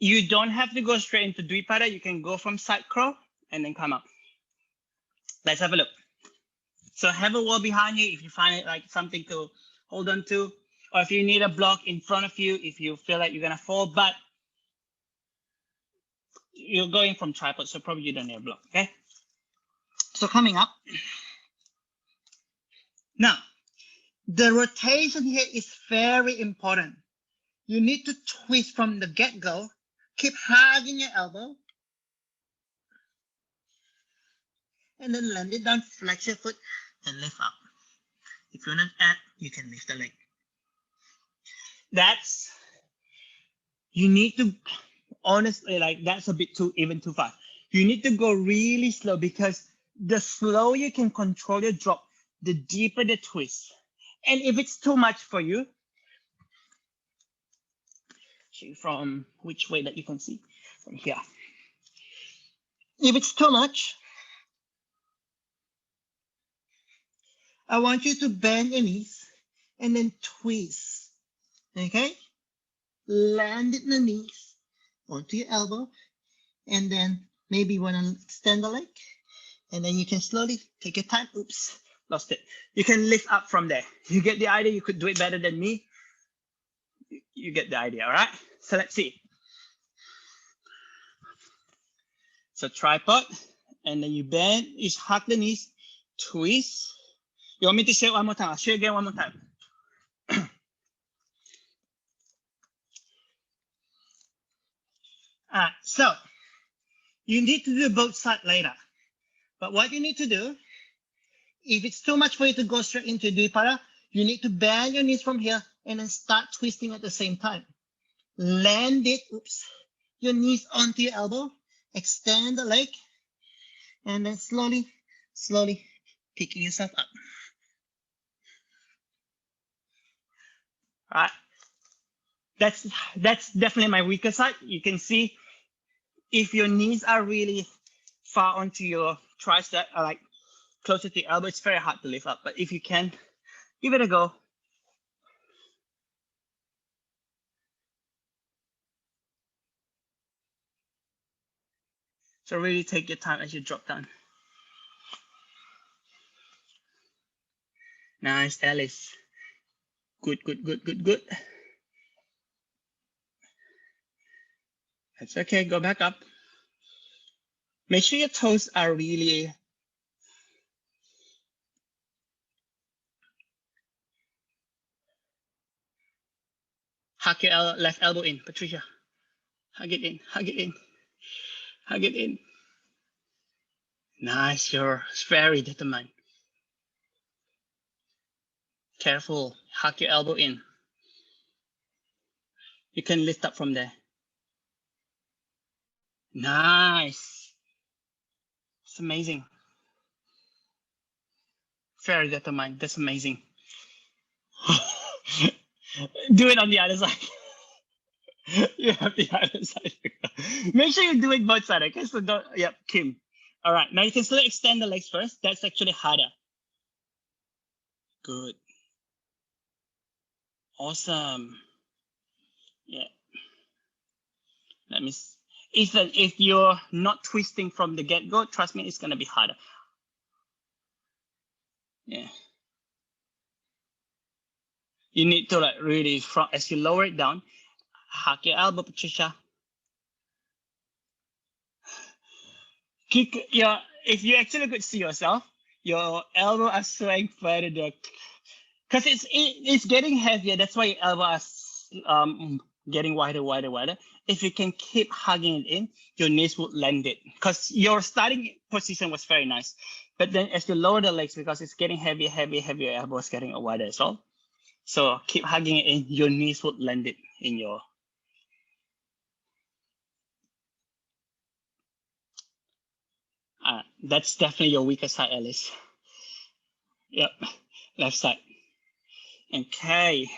You don't have to go straight into Dvipada. You can go from side crawl and then come up. Let's have a look. So have a wall behind you if you find it like something to hold on to, or if you need a block in front of you, if you feel like you're gonna fall, but you're going from tripod, so probably you don't need a block, okay? So coming up. Now, the rotation here is very important. You need to twist from the get-go. Keep hugging your elbow. And then land it down, flex your foot, and lift up. If you want to add, you can lift the leg. You need to, honestly, like that's a bit too fast. You need to go really slow, because the slower you can control your drop, the deeper the twist. And if it's too much for you, from which way that you can see, from here. If it's too much, I want you to bend your knees and then twist, okay? Land it in the knees onto your elbow, and then maybe you want to extend the leg, and then you can slowly take your time. Oops, lost it. You can lift up from there. You get the idea. You could do it better than me. You get the idea, all right? So let's see. So tripod, and then you bend, you hug the knees, twist. You want me to show it one more time? I'll show you again one more time. So you need to do both sides later. But what you need to do, if it's too much for you to go straight into Dvipada, you need to bend your knees from here and then start twisting at the same time. Land it, oops, your knees onto your elbow, extend the leg, and then slowly, slowly picking yourself up. All right. That's definitely my weaker side. You can see if your knees are really far onto your tricep, or like closer to your elbow, it's very hard to lift up. But if you can, give it a go. So really take your time as you drop down. Nice, Alice. Good, good, good, good, good. That's okay, go back up. Make sure your toes are really hug your left elbow in, Patricia. Hug it in, hug it in, hug it in. Nice, you're very determined. Careful, hug your elbow in. You can lift up from there. Nice. It's amazing. Very determined, that's amazing. Do it on the other side. You have the other side. Make sure you do it both sides, okay? So don't, yep, Kim. All right, now you can still extend the legs first. That's actually harder. Good. Awesome. Yeah. Let me, Ethan, if you're not twisting from the get-go, trust me, it's gonna be harder. Yeah. You need to like really, as you lower it down, hug your elbow, Patricia. Kick your, if you actually could see yourself, your elbow are swaying further there. Because it's getting heavier. That's why your elbow is getting wider. If you can keep hugging it in, your knees will land it. Because your starting position was very nice. But then as you lower the legs, because it's getting heavier, your elbow is getting wider as well. So keep hugging it in, your knees would land it in your. That's definitely your weaker side, Alice. Yep, left side. Okay.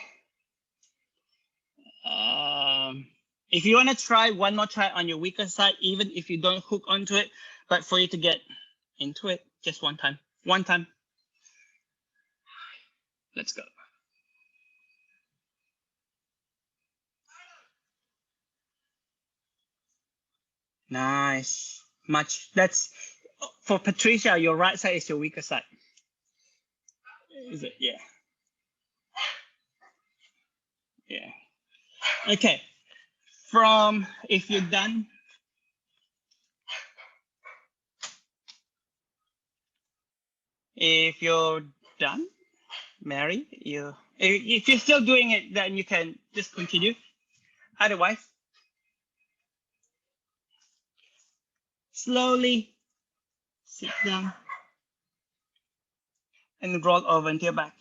If you want to try one more try on your weaker side, even if you don't hook onto it, but for you to get into it, just one time. One time. Let's go. Nice. Much. That's for Patricia, your right side is your weaker side. Is it? Yeah. Yeah. Okay. From, if you're done, Mary, if you're still doing it, then you can just continue. Otherwise, slowly sit down and roll over into your back.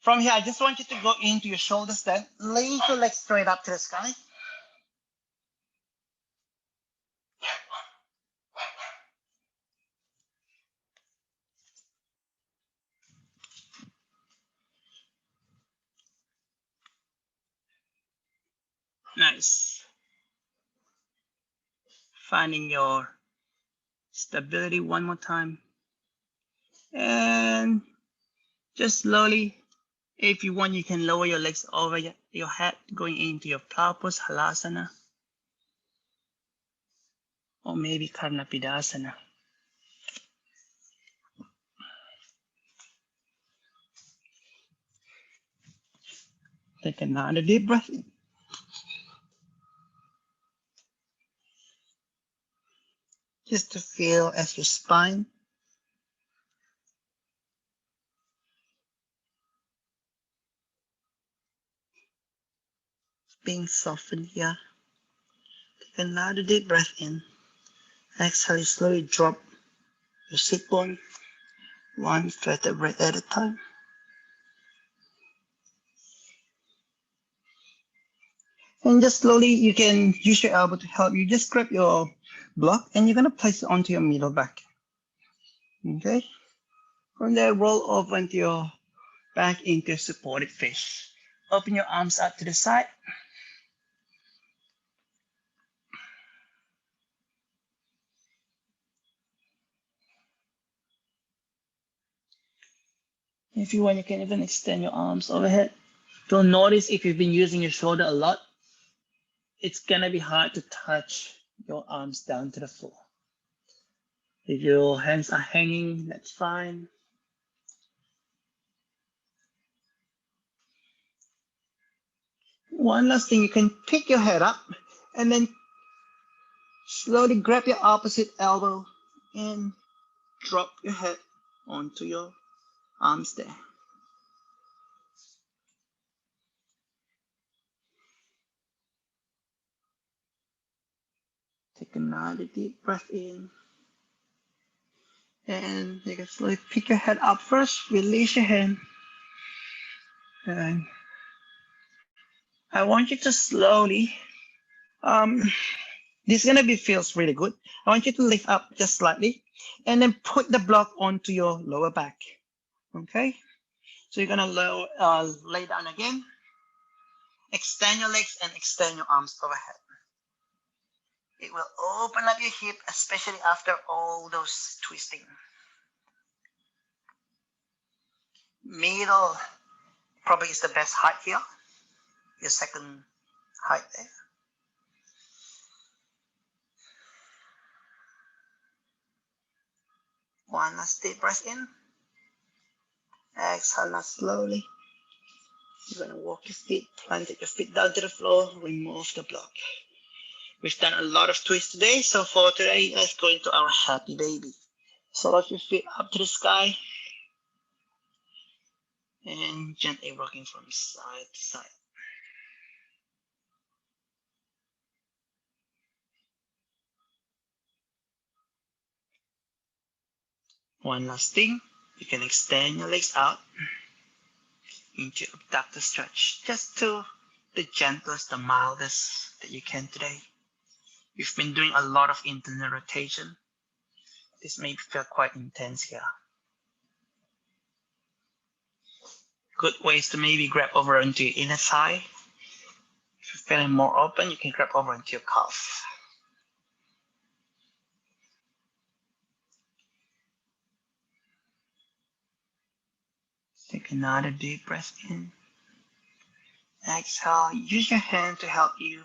From here, I just want you to go into your shoulders then. Lean your legs straight up to the sky. Nice. Finding your stability one more time. And just slowly, if you want, you can lower your legs over your head, going into your plow pose, halasana. Or maybe karnapidasana. Take another deep breath in. Just to feel as your spine being softened here. Take another deep breath in. Exhale, slowly drop your sit bone, one vertebrae at a time. And just slowly, you can use your elbow to help you. Just grab your block and you're gonna place it onto your middle back. Okay? From there, roll over into your back into a supported fish. Open your arms out to the side. If you want, you can even extend your arms overhead. You'll notice if you've been using your shoulder a lot, it's gonna be hard to touch your arms down to the floor. If your hands are hanging, that's fine. One last thing, you can pick your head up and then slowly grab your opposite elbow and drop your head onto your arms there. Take another deep breath in. And you can slowly pick your head up first, release your hand. And I want you to slowly, this is gonna feels really good. I want you to lift up just slightly. And then put the block onto your lower back. Okay, so you're gonna lay down again, extend your legs and extend your arms overhead. It will open up your hip, especially after all those twisting. Middle probably is the best height here, your second height there. One last deep breath in. Exhale now slowly. You're gonna walk your feet, plant your feet down to the floor, remove the block. We've done a lot of twists today, so for today, let's go into our happy baby. So lock your feet up to the sky and gently rocking from side to side. One last thing, you can extend your legs out into abductor stretch, just to the gentlest, the mildest that you can today. You've been doing a lot of internal rotation. This may feel quite intense here. Good ways to maybe grab over into your inner thigh. If you're feeling more open, you can grab over into your calf. Take another deep breath in. Exhale, use your hand to help you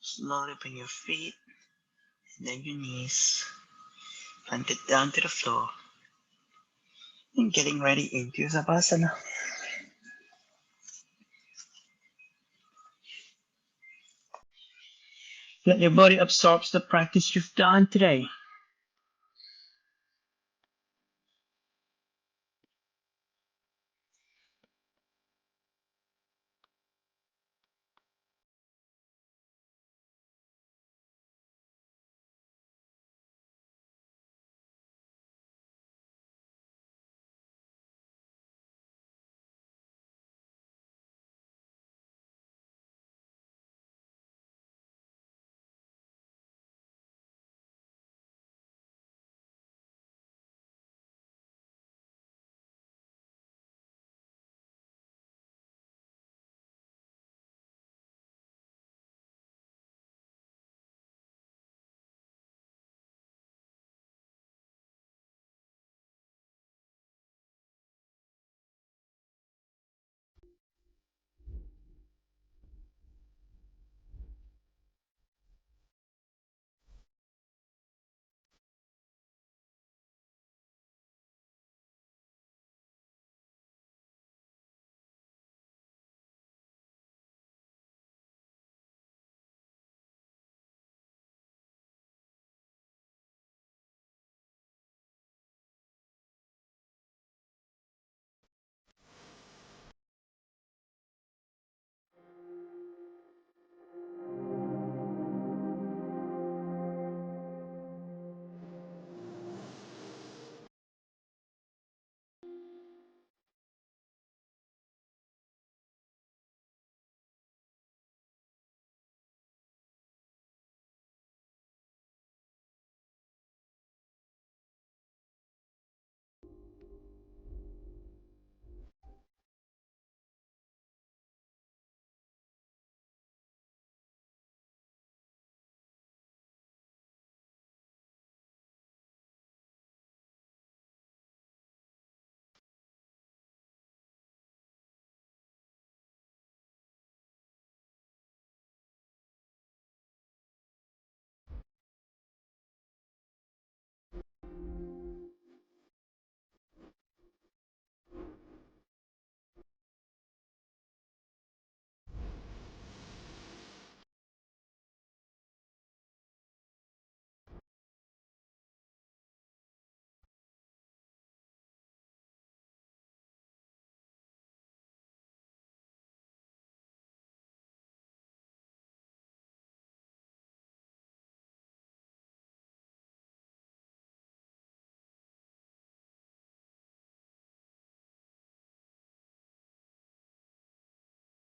slowly bring your feet and then your knees. Plant it down to the floor. And getting ready into your Savasana. Let your body absorb the practice you've done today.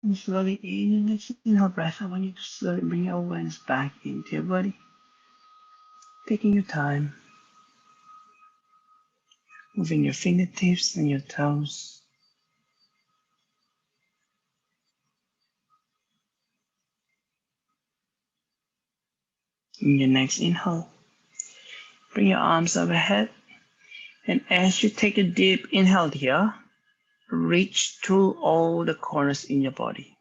And slowly in and inhale breath. I want you to slowly bring your awareness back into your body. Taking your time. Moving your fingertips and your toes. In your next inhale, bring your arms overhead. And as you take a deep inhale here, reach through all the corners in your body.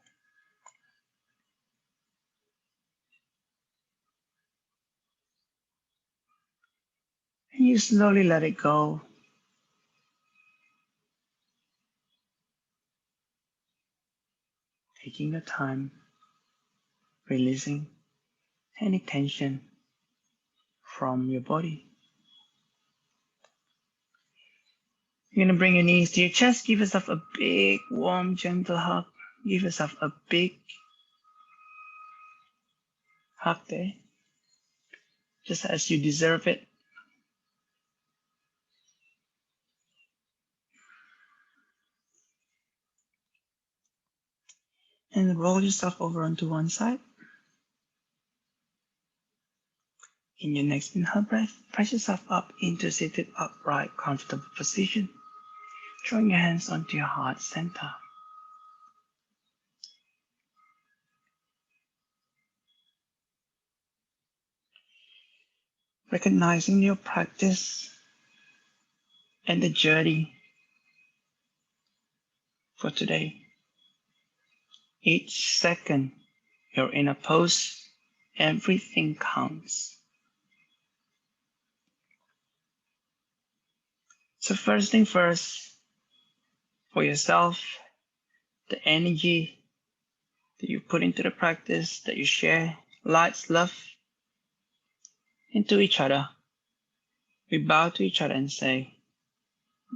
And you slowly let it go. Taking your time, releasing any tension from your body. You're going to bring your knees to your chest. Give yourself a big, warm, gentle hug. Give yourself a big hug there, just as you deserve it. And roll yourself over onto one side. In your next inhale breath, press yourself up into a seated upright, comfortable position. Drawing your hands onto your heart center. Recognizing your practice and the journey for today. Each second you're in a pose, everything counts. So first thing first, for yourself, the energy that you put into the practice, that you share, lights, love into each other. We bow to each other and say,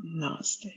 Namaste.